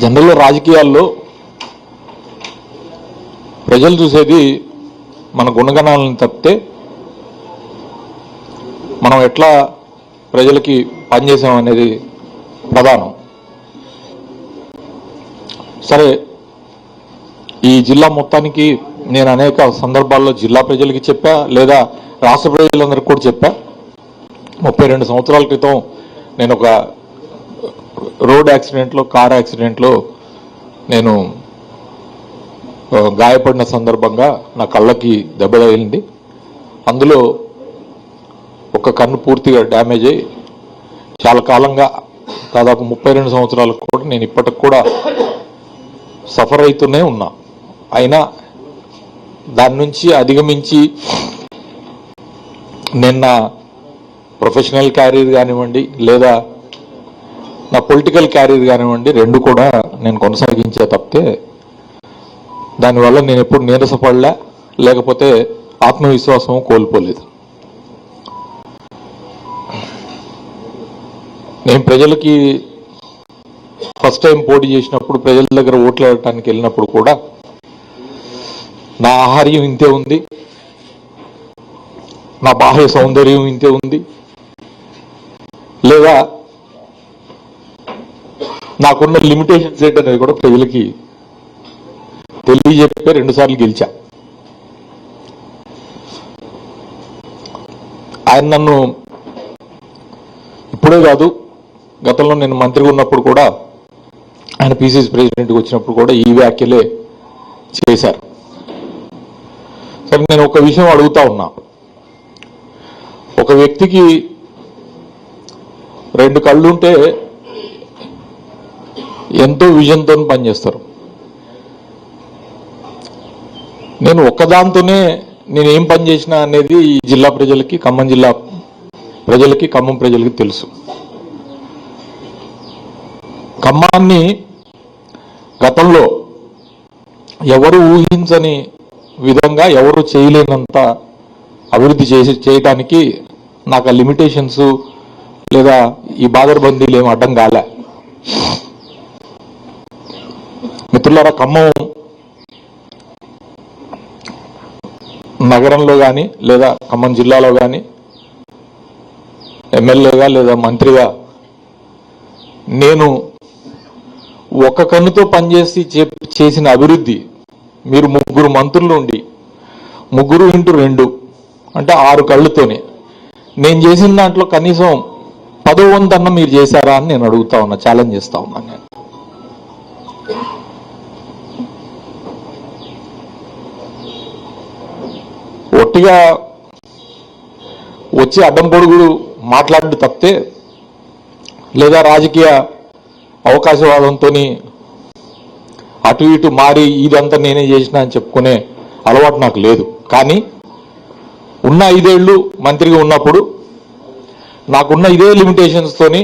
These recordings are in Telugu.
జనరల్గా రాజకీయాల్లో ప్రజలు చూసేది మన గుణగణాలను తప్పితే మనం ఎట్లా ప్రజలకి పనిచేసాం అనేది ప్రధానం. సరే, ఈ జిల్లా మొత్తానికి నేను అనేక సందర్భాల్లో జిల్లా ప్రజలకి చెప్పా, లేదా రాష్ట్ర ప్రజలందరికీ కూడా చెప్పా. 32 సంవత్సరాల క్రితం నేను ఒక రోడ్ యాక్సిడెంట్లో, కార్ యాక్సిడెంట్లో నేను గాయపడిన సందర్భంగా నా కళ్ళకి దెబ్బ తగిలింది. అందులో ఒక కన్ను పూర్తిగా డ్యామేజ్ అయ్యి చాలా కాలంగా, దాదాపు 32 సంవత్సరాలకు కూడా నేను ఇప్పటికి కూడా సఫర్ అవుతూనే ఉన్నా. అయినా దాని నుంచి అధిగమించి నేను నా ప్రొఫెషనల్ క్యారియర్ కానివ్వండి, లేదా నా పొలిటికల్ క్యారియర్ కానివ్వండి, రెండు కూడా నేను కొనసాగించే తప్పితే దానివల్ల నేను ఎప్పుడు నీరసపడలే, లేకపోతే ఆత్మవిశ్వాసం కోల్పోలేదు. నేను ప్రజలకి ఫస్ట్ టైం పోటీ చేసినప్పుడు, ప్రజల దగ్గర ఓట్లు అడగడానికి వెళ్ళినప్పుడు కూడా నా ఆహార్యం ఇంతే ఉంది, నా బాహ్య సౌందర్యం ఇంతే ఉంది, లేదా నాకున్న లిమిటేషన్స్ ఏంటనేది కూడా ప్రజలకి తెలియజెప్పే 2 సార్లు గెలిచా. ఆయన నన్ను ఇప్పుడే కాదు, గతంలో నేను మంత్రిగా ఉన్నప్పుడు కూడా, ఆయన పిసిసి ప్రెసిడెంట్కి వచ్చినప్పుడు కూడా ఈ వ్యాఖ్యలే చేశారు. సరే, నేను ఒక విషయం అడుగుతా ఉన్నా. ఒక వ్యక్తికి 2 కళ్ళు ఉంటే ఎంతో విజన్తో పనిచేస్తారు. నేను ఒక్కదాంతోనే నేనేం పని చేసినా అనేది ఈ జిల్లా ప్రజలకి, ఖమ్మం జిల్లా ప్రజలకి, ఖమ్మం ప్రజలకి తెలుసు. ఖమ్మాన్ని గతంలో ఎవరు ఊహించని విధంగా, ఎవరు చేయలేనంత అభివృద్ధి చేయడానికి నాకు ఆ లిమిటేషన్స్ లేదా ఈ బాదర్బందీలు ఏమి అడ్డం కాలే. మిత్రులారా, ఖమ్మం నగరంలో కానీ, లేదా ఖమ్మం జిల్లాలో కానీ ఎమ్మెల్యేగా లేదా మంత్రిగా నేను ఒక కన్నుతో పనిచేసి చేసిన అభివృద్ధి, మీరు 3 మంత్రులు ఉండి 3x2 అంటే 6 కళ్ళతోనే నేను చేసిన దాంట్లో కనీసం 10వ వంతన్న మీరు చేశారా అని నేను అడుగుతా ఉన్నా, ఛాలెంజ్ చేస్తా ఉన్నా. నేను ఒట్టిగా వచ్చి అడ్డం పొడుగుడు మాట్లాడి తప్పితే, లేదా రాజకీయ అవకాశవాదంతో అటు ఇటు మారి ఇదంతా నేనే చేసినా అని చెప్పుకునే అలవాటు నాకు లేదు. కానీ ఉన్న 5 ఏళ్ళు మంత్రిగా ఉన్నప్పుడు నాకున్న ఇదే లిమిటేషన్స్తోని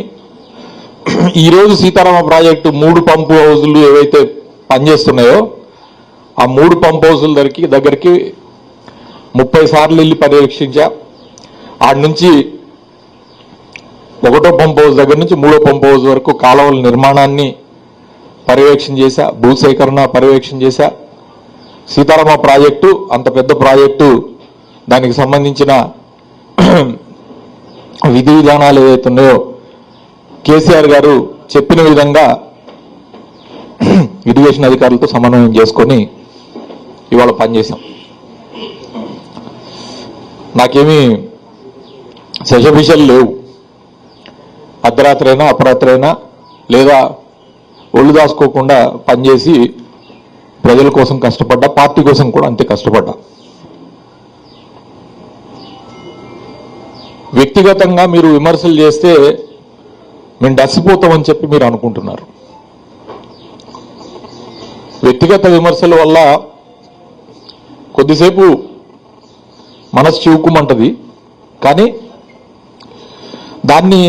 ఈరోజు సీతారామ ప్రాజెక్టు 3 పంపు హౌజులు ఏవైతే పనిచేస్తున్నాయో ఆ 3 పంపు హౌజుల దగ్గరికి 30 సార్లు వెళ్ళి పర్యవేక్షించా. ఆడ నుంచి 1వ పంప్ హౌస్ దగ్గర నుంచి 3వ పంప్ హౌస్ వరకు కాలువల నిర్మాణాన్ని పర్యవేక్షణ చేశా, భూసేకరణ పర్యవేక్షణ చేశా. సీతారామ ప్రాజెక్టు అంత పెద్ద ప్రాజెక్టు, దానికి సంబంధించిన విధి విధానాలు ఏవైతే ఉన్నాయో కేసీఆర్ గారు చెప్పిన విధంగా ఇరిగేషన్ అధికారులతో సమన్వయం చేసుకొని ఇవాళ పనిచేశాం. నాకేమీ శశభిషలు లేవు. అర్ధరాత్రి అయినా అపరాత్రి అయినా, లేదా ఒళ్ళు దాచుకోకుండా పనిచేసి ప్రజల కోసం కష్టపడ్డా, పార్టీ కోసం కూడా అంతే కష్టపడ్డా. వ్యక్తిగతంగా మీరు విమర్శలు చేస్తే మేము డసిపోతామని చెప్పి మీరు అనుకుంటున్నారు. వ్యక్తిగత విమర్శల వల్ల కొద్దిసేపు మనసు చివుకుమంటది, కానీ దాన్ని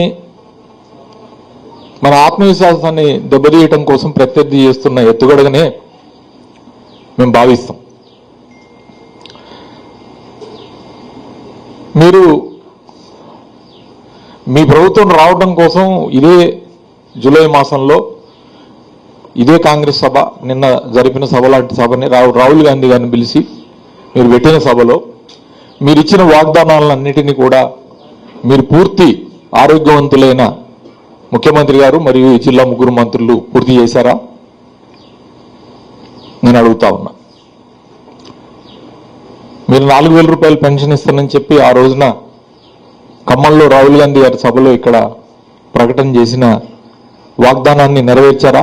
మన ఆత్మవిశ్వాసాన్ని దెబ్బతీయటం కోసం ప్రత్యర్థి చేస్తున్న ఎత్తుగడగానే మేము భావిస్తాం. మీరు మీ ప్రభుత్వం రావడం కోసం ఇదే జూలై మాసంలో ఇదే కాంగ్రెస్ సభ నిన్న జరిపిన సభ లాంటి సభని రాహుల్ గాంధీ గారిని పిలిచి మీరు పెట్టిన సభలో మీరు ఇచ్చిన వాగ్దానాలన్నిటినీ కూడా మీరు పూర్తి ఆరోగ్యవంతులైన ముఖ్యమంత్రి గారు మరియు ఈ జిల్లా ముగ్గురు మంత్రులు పూర్తి చేశారా నేను అడుగుతా ఉన్నా. మీరు 4,000 రూపాయలు పెన్షన్ ఇస్తానని చెప్పి ఆ రోజున ఖమ్మంలో రాహుల్ గాంధీ గారి సభలో ఇక్కడ ప్రకటన చేసిన వాగ్దానాన్ని నెరవేర్చారా?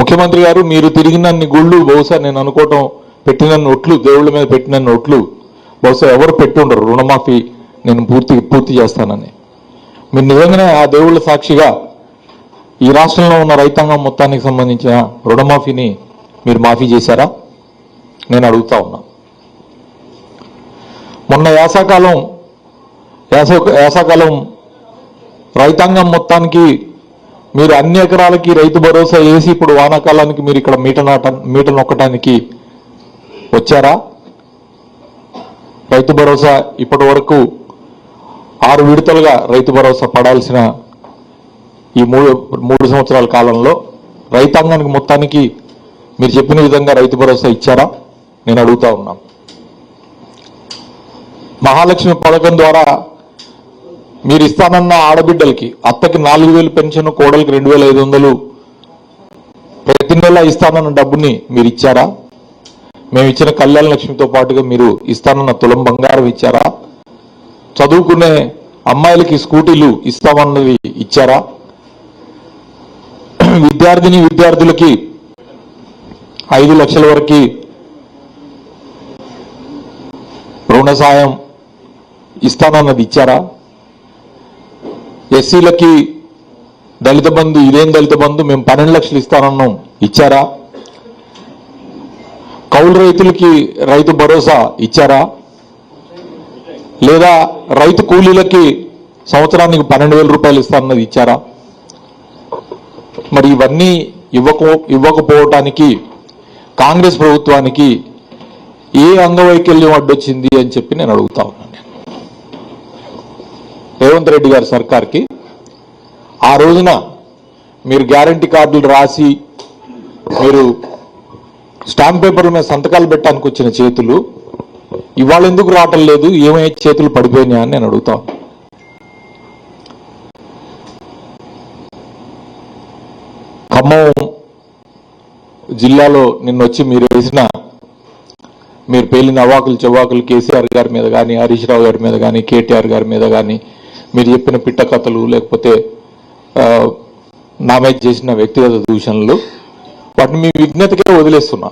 ముఖ్యమంత్రి గారు మీరు తిరిగినన్ని గుళ్ళు బహుశా నేను అనుకోవటం పెట్టినన్ని ఒట్లు దేవుళ్ళ మీద పెట్టినన్ని ఒట్లు బహుశా ఎవరు పెట్టుండరు రుణమాఫీ నేను పూర్తి చేస్తానని. మీరు నిజంగానే ఆ దేవుళ్ళ సాక్షిగా ఈ రాష్ట్రంలో ఉన్న రైతాంగం మొత్తానికి సంబంధించిన రుణమాఫీని మీరు మాఫీ చేశారా నేను అడుగుతా ఉన్నా. మొన్న యాసకాలం రైతాంగం మొత్తానికి మీరు అన్ని ఎకరాలకి రైతు భరోసా వేసి ఇప్పుడు వానాకాలానికి మీరు ఇక్కడ మీట నొక్కటానికి వచ్చారా? రైతు భరోసా ఇప్పటి వరకు 6 విడతలుగా రైతు భరోసా పడాల్సిన ఈ మూడు సంవత్సరాల కాలంలో రైతాంగానికి మొత్తానికి మీరు చెప్పిన విధంగా రైతు భరోసా ఇచ్చారా నేను అడుగుతా ఉన్నా. మహాలక్ష్మి పథకం ద్వారా మీరు ఇస్తానన్న ఆడబిడ్డలకి అత్తకి 4,000 పెన్షన్, కోడలికి 2,500 ప్రతి నెల ఇస్తానన్న డబ్బుని మీరు ఇచ్చారా? మేము ఇచ్చిన కళ్యాణ లక్ష్మితో పాటుగా మీరు ఇస్తానన్న తులం బంగారం ఇచ్చారా? చదువుకునే అమ్మాయిలకి స్కూటీలు ఇస్తామన్నది ఇచ్చారా? విద్యార్థులకి 5 లక్షల వరకు రుణ సాయం ఇస్తానన్నది ఇచ్చారా? ఎస్సీలకి దళిత బంధు, ఇదేం దళిత బంధు, మేము 12 లక్షలు ఇస్తానన్నాం ఇచ్చారా? కౌలు రైతులకి రైతు భరోసా ఇచ్చారా? లేదా రైతు కూలీలకి సంవత్సరానికి 12,000 రూపాయలు ఇస్తానన్నది ఇచ్చారా? మరి ఇవన్నీ ఇవ్వకపోవటానికి కాంగ్రెస్ ప్రభుత్వానికి ఏ అంగవైకల్యం అడ్డొచ్చింది అని చెప్పి నేను అడుగుతా ఉన్నాను. రేవంత్ రెడ్డి గారి సర్కార్కి ఆ రోజున మీరు గ్యారంటీ కార్డులు రాసి మీరు స్టాంప్ పేపర్ల మీద సంతకాలు పెట్టడానికి వచ్చిన చేతులు ఇవాళ ఎందుకు రావటం లేదు? ఏమైనా చేతులు పడిపోయినాయా అని నేను అడుగుతా. ఖమ్మం జిల్లాలో నిన్నొచ్చి మీరు పేలిన అవాకులు చెవాకులు కేసీఆర్ గారి మీద కానీ, హరీష్ రావు గారి మీద కానీ, కేటీఆర్ గారి మీద కానీ, మీరు చెప్పిన పిట్ట కథలు, లేకపోతే నా మీద చేసిన వ్యక్తిగత దూషణలు, వాటిని మీ విజ్ఞతకే వదిలేస్తున్నా.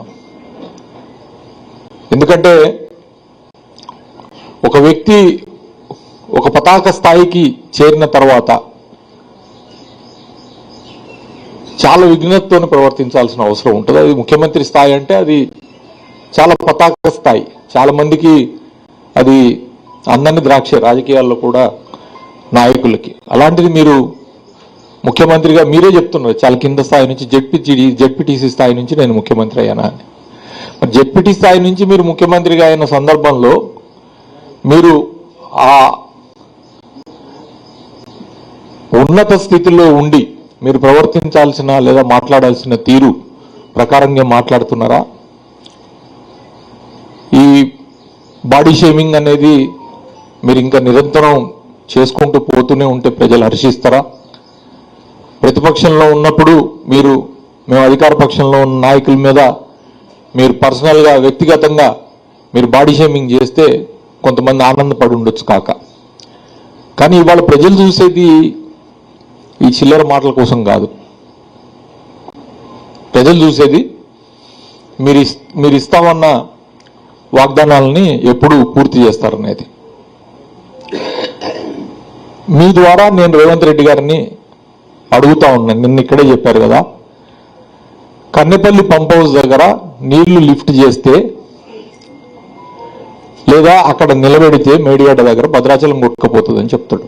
ఎందుకంటే ఒక వ్యక్తి ఒక పతాక స్థాయికి చేరిన తర్వాత చాలా విజ్ఞతతోనే ప్రవర్తించాల్సిన అవసరం ఉంటుంది. అది ముఖ్యమంత్రి స్థాయి అంటే అది చాలా పతాక స్థాయి. చాలా మందికి అది అందని ద్రాక్ష రాజకీయాల్లో కూడా నాయకులకి. అలాంటిది మీరు ముఖ్యమంత్రిగా మీరే చెప్తున్నారు చాలా కింద స్థాయి నుంచి జెడ్పీటీసీ స్థాయి నుంచి నేను ముఖ్యమంత్రి అయ్యానా అని. మరి జెడ్పీటీ స్థాయి నుంచి మీరు ముఖ్యమంత్రిగా అయిన సందర్భంలో మీరు ఆ ఉన్నత స్థితిలో ఉండి మీరు ప్రవర్తించాల్సిన లేదా మాట్లాడాల్సిన తీరు ప్రకారంగా మాట్లాడుతున్నారా? ఈ బాడీ షేమింగ్ అనేది మీరు ఇంకా నిరంతరం చేసుకుంటూ పోతూనే ఉంటే ప్రజలు హర్షిస్తారా? ప్రతిపక్షంలో ఉన్నప్పుడు మేము అధికార పక్షంలో ఉన్న నాయకుల మీద మీరు పర్సనల్గా వ్యక్తిగతంగా మీరు బాడీ షేమింగ్ చేస్తే కొంతమంది ఆనందపడి ఉండొచ్చు కాక, కానీ ఇవాళ ప్రజలు చూసేది ఈ చిల్లర మాటల కోసం కాదు. ప్రజలు చూసేది మీరు ఇస్తామన్న వాగ్దానాలని ఎప్పుడు పూర్తి చేస్తారనేది. మీ ద్వారా నేను రేవంత్ రెడ్డి గారిని అడుగుతా ఉన్నాను. నిన్న ఇక్కడే చెప్పారు కదా, కన్నెపల్లి పంప్ హౌస్ దగ్గర నీళ్లు లిఫ్ట్ చేస్తే లేదా అక్కడ నిలబెడితే మేడిగడ్డ దగ్గర భద్రాచలం కొట్టుకుపోతుందని చెప్తాడు.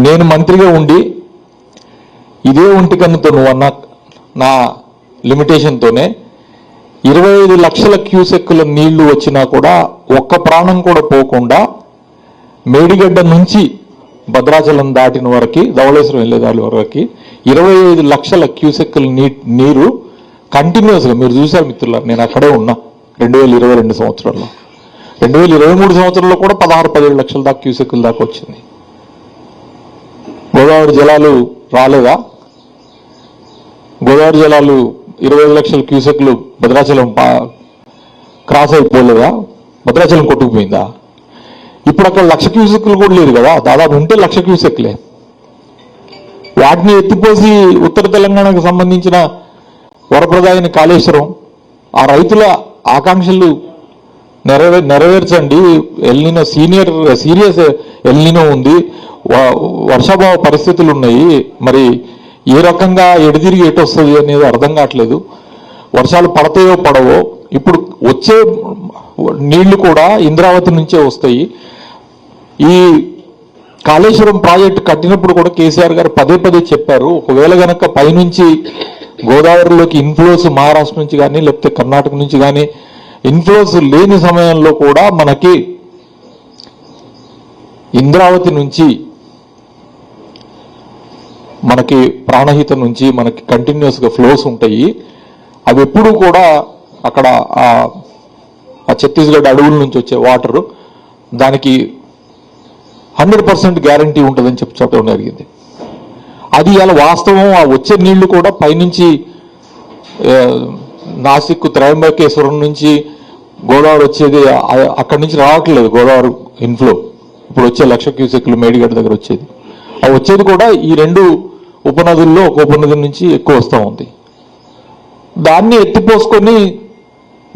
నేను మంత్రిగా ఉండి ఇదే ఒంటికన్నుతో నువ్వన్న నా లిమిటేషన్తోనే 25 లక్షల క్యూసెక్కుల నీళ్లు వచ్చినా కూడా ఒక్క ప్రాణం కూడా పోకుండా మేడిగడ్డ నుంచి భద్రాచలం దాటిన వరకు ధవళేశ్వరం వెళ్ళేదాని వరకు 25 లక్షల క్యూసెక్కుల నీరు కంటిన్యూస్గా మీరు చూశారు మిత్రులారు. నేను అక్కడే ఉన్నా 2022 సంవత్సరంలో. 2023 సంవత్సరంలో కూడా 16-17 లక్షల దాకా క్యూసెక్కుల దాకా వచ్చింది. గోదావరి జలాలు రాలేదా? గోదావరి జలాలు 25 లక్షల క్యూసెక్లు భద్రాచలం క్రాస్ అయిపోలేదా? భద్రాచలం కొట్టుకుపోయిందా? ఇప్పుడు అక్కడ 1,00,000 క్యూసెక్లు కూడా లేదు కదా, దాదాపు ఉంటే 1,00,000 క్యూసెక్లే. వాటిని ఎత్తిపోసి ఉత్తర తెలంగాణకు సంబంధించిన వరప్రదాయని కాళేశ్వరం, ఆ రైతుల ఆకాంక్షలు నెరవేర్చండి. ఎల్నినో సీరియస్ ఎల్నినో ఉంది, వర్షాభావ పరిస్థితులు ఉన్నాయి. మరి ఏ రకంగా ఎడదిరిగి ఎటు వస్తుంది అనేది అర్థం కావట్లేదు. వర్షాలు పడతాయో పడవో. ఇప్పుడు వచ్చే నీళ్లు కూడా ఇంద్రావతి నుంచే వస్తాయి. ఈ కాళేశ్వరం ప్రాజెక్టు కట్టినప్పుడు కూడా కేసీఆర్ గారు పదే పదే చెప్పారు, ఒకవేళ గనక పైనుంచి గోదావరిలోకి ఇన్ఫ్లోస్ మహారాష్ట్ర నుంచి కానీ లేకపోతే కర్ణాటక నుంచి కానీ ఇన్ఫ్లోస్ లేని సమయంలో కూడా మనకి ఇంద్రావతి నుంచి మనకి ప్రాణహిత నుంచి మనకి కంటిన్యూస్గా ఫ్లోస్ ఉంటాయి. అవి ఎప్పుడూ కూడా అక్కడ ఆ ఛత్తీస్గఢ్ అడవుల నుంచి వచ్చే వాటర్ దానికి 100% గ్యారంటీ ఉంటుందని చెప్పడం జరిగింది. అది అలా వాస్తవం. ఆ వచ్చే నీళ్లు కూడా పైనుంచి నాసిక్ త్రయంబకేశ్వరం నుంచి గోదావరి వచ్చేది అక్కడి నుంచి రావట్లేదు. గోదావరి ఇన్ఫ్లో ఇప్పుడు వచ్చే 1,00,000 క్యూసెక్లు మేడిగడ్డ దగ్గర వచ్చేది. ఆ వచ్చేది కూడా ఈ 2 ఉపనదుల్లో ఒక ఉపనది నుంచి ఎక్కువ వస్తూ ఉంది. దాన్ని ఎత్తిపోసుకొని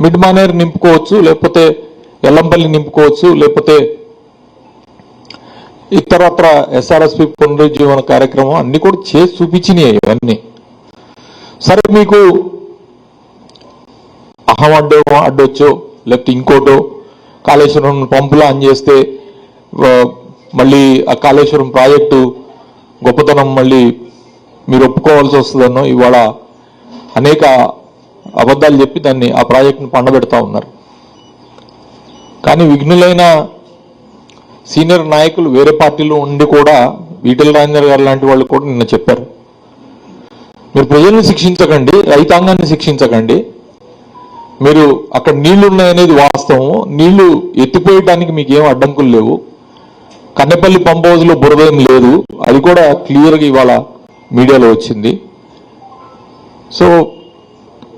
మిడ్ మానేర్ నింపుకోవచ్చు, లేకపోతే ఎల్లంపల్లి నింపుకోవచ్చు, లేకపోతే ఇతరత్ర ఎస్ఆర్ఎస్పి పునరుజ్జీవన కార్యక్రమం అన్ని కూడా చేసి చూపించినాయి ఇవన్నీ. సరే, మీకు అహం అడ్డొచ్చో లేకపోతే ఇంకోటో కాళేశ్వరం పంపులు ఆన్ చేస్తే మళ్ళీ ఆ కాళేశ్వరం ప్రాజెక్టు గొప్పతనం మళ్ళీ మీరు ఒప్పుకోవాల్సి వస్తుందన్నో ఇవాళ అనేక అబద్ధాలు చెప్పి దాన్ని ఆ ప్రాజెక్టును పండబెడతా ఉన్నారు. కానీ విఘ్నులైన సీనియర్ నాయకులు వేరే పార్టీలో ఉండి కూడా ఈటెల రాజేందర్ గారు లాంటి వాళ్ళు కూడా నిన్న చెప్పారు, మీరు ప్రజల్ని శిక్షించకండి, రైతాంగాన్ని శిక్షించకండి. మీరు అక్కడ నీళ్లు ఉన్నాయనేది వాస్తవం. నీళ్లు ఎత్తిపోయటానికి మీకు ఏం అడ్డంకులు లేవు. కన్నెపల్లి పంప్ హౌస్లో బురదేం లేదు, అది కూడా క్లియర్గా ఇవాళ మీడియాలో వచ్చింది. సో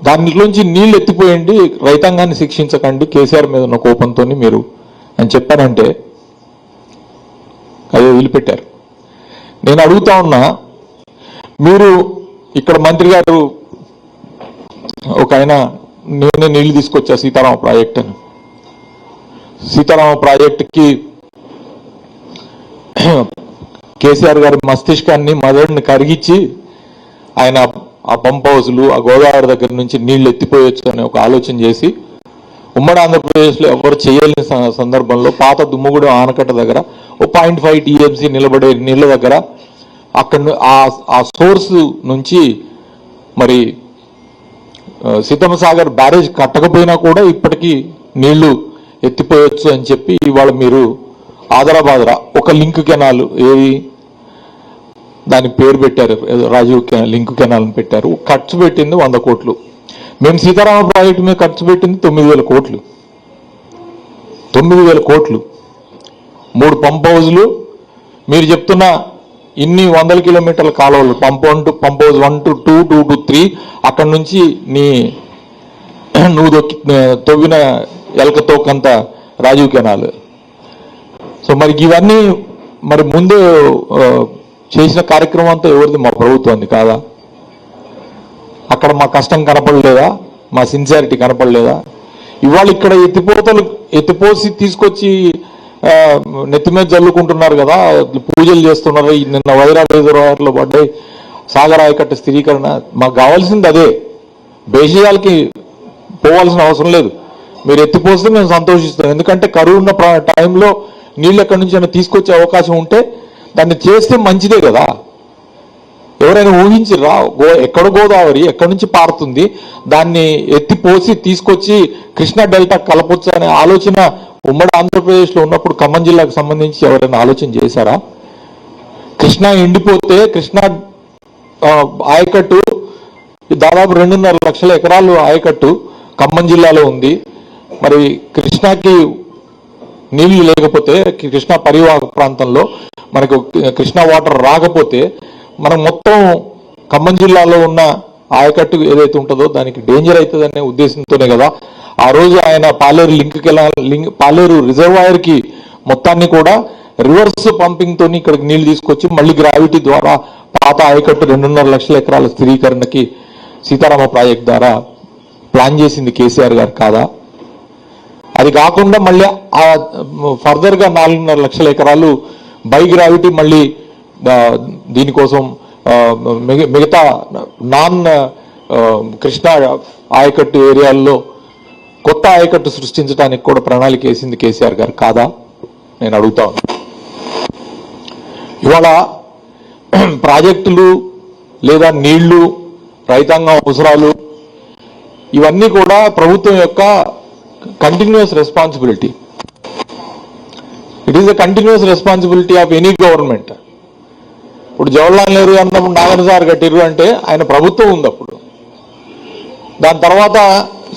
దానిలోంచి నీళ్లు ఎత్తిపోయండి, రైతాంగాన్ని శిక్షించకండి కేసీఆర్ మీద ఉన్న కోపంతో మీరు అని చెప్పారంటే అదే వదిలిపెట్టారు. నేను అడుగుతా ఉన్నా, మీరు ఇక్కడ మంత్రి గారు ఒక ఆయన నేనే నీళ్లు తీసుకొచ్చా సీతారామ ప్రాజెక్ట్ అని. సీతారామ ప్రాజెక్టుకి కేసీఆర్ గారి మస్తిష్కాన్ని మదడిని కరిగించి ఆయన ఆ పంప్ హౌస్లు ఆ గోదావరి దగ్గర నుంచి నీళ్లు ఎత్తిపోయొచ్చు అనే ఒక ఆలోచన చేసి ఉమ్మడి ఆంధ్రప్రదేశ్లో ఎవరు చేయలేని సందర్భంలో పాత దుమ్ముగూడెం ఆనకట్ట దగ్గర ఓ 0.5 టీఎంసీ నిలబడే నీళ్ల దగ్గర అక్కడ ఆ సోర్స్ నుంచి మరి సీతమ్మ సాగర్ బ్యారేజ్ కట్టకపోయినా కూడా ఇప్పటికీ నీళ్లు ఎత్తిపోయొచ్చు అని చెప్పి ఇవాళ మీరు ఆదరాబాదరా ఒక లింక్ కెనాల్ ఏది దాని పేరు పెట్టారు, రాజీవ్ లింక్ కెనాల్ అని పెట్టారు. ఖర్చు పెట్టింది 100 కోట్లు. మేము సీతారామ ప్రాజెక్టు మీద ఖర్చు పెట్టింది 9,000 కోట్లు. 9,000 కోట్లు 3 పంప్ హౌజులు. మీరు చెప్తున్న ఇన్ని 100 కిలోమీటర్ల కాలువలు పంప్ హౌస్ 1 to 2, 2 to 3 అక్కడి నుంచి నువ్వు తవ్విన ఎలకతోకంత రాజీవ్ కెనాల్. సో మరి ఇవన్నీ మరి ముందు చేసిన కార్యక్రమం అంతా ఎవరిది? మా ప్రభుత్వాన్ని కాదా? అక్కడ మా కష్టం కనపడలేదా? మా సిన్సియారిటీ కనపడలేదా? ఇవాళ ఇక్కడ ఎత్తిపోసి తీసుకొచ్చి నెత్తి మీద జల్లుకుంటున్నారు కదా, పూజలు చేస్తున్నారు. నిన్న వైరా రిజర్వాయర్లో పడ్డాయి, సాగర్ ఆయకట్ట స్థిరీకరణ. మాకు కావాల్సింది అదే. భేషజాలకి పోవాల్సిన అవసరం లేదు. మీరు ఎత్తిపోస్తే మేము సంతోషిస్తాం. ఎందుకంటే కరువు ఉన్న టైంలో నీళ్ళు ఎక్కడి నుంచి అయినా తీసుకొచ్చే అవకాశం ఉంటే దాన్ని చేస్తే మంచిదే కదా. ఎవరైనా ఊహించిరా ఎక్కడ గోదావరి ఎక్కడి నుంచి పారుతుంది, దాన్ని ఎత్తిపోసి తీసుకొచ్చి కృష్ణా డెల్టా కలపొచ్చు అనే ఆలోచన ఉమ్మడి ఆంధ్రప్రదేశ్లో ఉన్నప్పుడు ఖమ్మం జిల్లాకు సంబంధించి ఎవరైనా ఆలోచన చేశారా? కృష్ణా ఎండిపోతే కృష్ణా ఆయకట్టు దాదాపు 2.5 లక్షల ఎకరాలు ఆయకట్టు ఖమ్మం జిల్లాలో ఉంది. మరి కృష్ణాకి నీళ్లు లేకపోతే, కృష్ణా పరివాహక ప్రాంతంలో మనకు కృష్ణా వాటర్ రాకపోతే మనం మొత్తం ఖమ్మం జిల్లాలో ఉన్న ఆయకట్టు ఏదైతే ఉంటుందో దానికి డేంజర్ అవుతుందనే ఉద్దేశంతోనే కదా ఆ రోజు ఆయన పాలేరు రిజర్వాయర్ కి మొత్తాన్ని కూడా రివర్స్ పంపింగ్ తోని ఇక్కడికి నీళ్లు తీసుకొచ్చి మళ్ళీ గ్రావిటీ ద్వారా పాత ఆయకట్టు 2.5 లక్షల ఎకరాల స్థిరీకరణకి సీతారామ ప్రాజెక్ట్ ద్వారా ప్లాన్ చేసింది కేసీఆర్ గారు కాదా? అది కాకుండా మళ్ళీ ఫర్దర్ గా 4.5 లక్షల ఎకరాలు బై గ్రావిటీ మళ్ళీ దీనికోసం మిగతా నాన్ కృష్ణా ఆయకట్టు ఏరియాల్లో కొత్త ఆయకట్టు సృష్టించడానికి కూడా ప్రణాళిక వేసింది కేసీఆర్ గారు కాదా? నేను అడుగుతా ఉన్నా. ఇవాళ ప్రాజెక్టులు లేదా నీళ్లు, రైతాంగం అవసరాలు ఇవన్నీ కూడా ప్రభుత్వం యొక్క continuous responsibility. It is the continuous responsibility of any government. ఇప్పుడు జవహర్లాల్ నెహ్రూ అన్నప్పుడు నాగర్ కట్టిరు అంటే ఆయన ప్రభుత్వం ఉంది అప్పుడు. దాని తర్వాత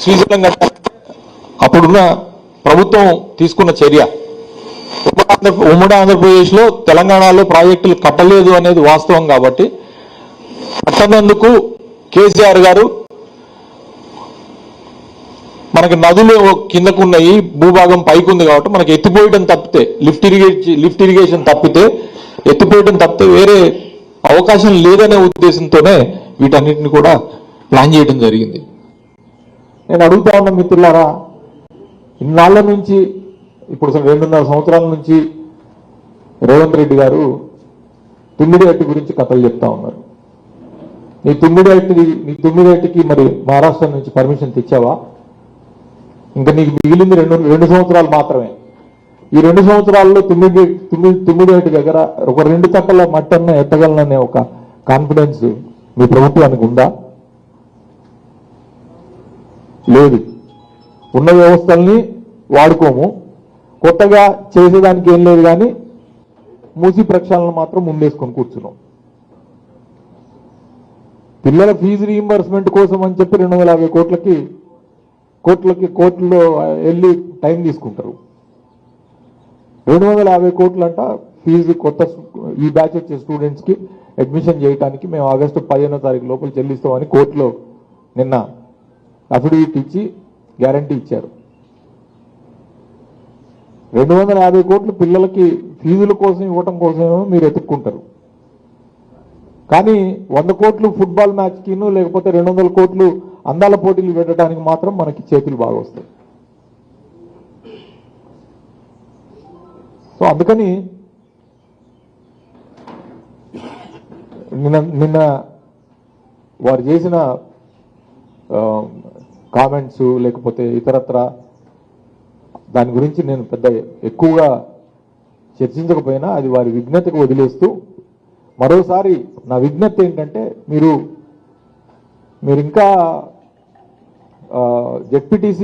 శ్రీశైలం కట్టారు, అప్పుడున్న ప్రభుత్వం తీసుకున్న చర్య. ఉమ్మడి ఆంధ్రప్రదేశ్లో తెలంగాణలో ప్రాజెక్టులు కట్టలేదు అనేది వాస్తవం. కాబట్టి కట్టనందుకు కేసీఆర్ గారు మనకి నదులు కిందకున్నాయి, భూభాగం పైకి ఉంది కాబట్టి మనకి ఎత్తిపోయటం తప్పితే, లిఫ్ట్ ఇరిగేషన్ తప్పితే, ఎత్తిపోయటం తప్పితే వేరే అవకాశం లేదనే ఉద్దేశంతోనే వీటన్నిటిని కూడా ప్లాన్ చేయడం జరిగింది. నేను అడుగుతా ఉన్న మిత్రులారా, ఇన్నాళ్ల నుంచి ఇప్పుడు 2.5 సంవత్సరాల నుంచి రేవంత్ రెడ్డి గారు తుమ్మిడిహట్టి గురించి కథలు చెప్తా ఉన్నారు. నీ తుమ్మిడిహట్టికి మరి మహారాష్ట్ర నుంచి పర్మిషన్ తెచ్చావా? ఇంకా నీకు మిగిలింది రెండు సంవత్సరాలు మాత్రమే. ఈ 2 సంవత్సరాల్లో తుమ్మిడిహట్టి దగ్గర ఒక 2 తట్టల మట్టన్న ఎత్తగలననే ఒక కాన్ఫిడెన్స్ మీ ప్రభుత్వానికి ఉందా? లేదు. ఉన్న వ్యవస్థల్ని వాడుకోము, కొత్తగా చేసేదానికి ఏం లేదు, కానీ మూసి ప్రక్షాళన మాత్రం ముందేసుకొని కూర్చున్నాం. పిల్లల ఫీజు రీయింబర్స్మెంట్ కోసం అని చెప్పి 250 కోట్లలో వెళ్ళి టైం తీసుకుంటారు. 250 కోట్లంట ఫీజు కొత్త ఈ బ్యాచ్ వచ్చే స్టూడెంట్స్ కి అడ్మిషన్ చేయడానికి మేము ఆగస్టు 15వ తారీఖు లోపల చెల్లిస్తామని కోర్టులో నిన్న అఫిడవిట్ ఇచ్చి గ్యారంటీ ఇచ్చారు. 250 కోట్లు పిల్లలకి ఫీజుల కోసం ఇవ్వటం కోసమేమో మీరు ఎత్తుక్కుంటారు. కానీ 100 కోట్లు ఫుట్బాల్ మ్యాచ్కిను, లేకపోతే 200 కోట్లు అందాల పోటీలు పెట్టడానికి మాత్రం మనకి చేతులు బాగా వస్తాయి. సో అందుకని నిన్న వారు చేసిన కామెంట్స్ లేకపోతే ఇతరత్ర దాని గురించి నేను పెద్ద ఎక్కువగా చర్చించకపోయినా అది వారి విజ్ఞతకు వదిలేస్తూ, మరోసారి నా విజ్ఞప్తి ఏంటంటే మీరు ఇంకా జెడ్పీటీసీ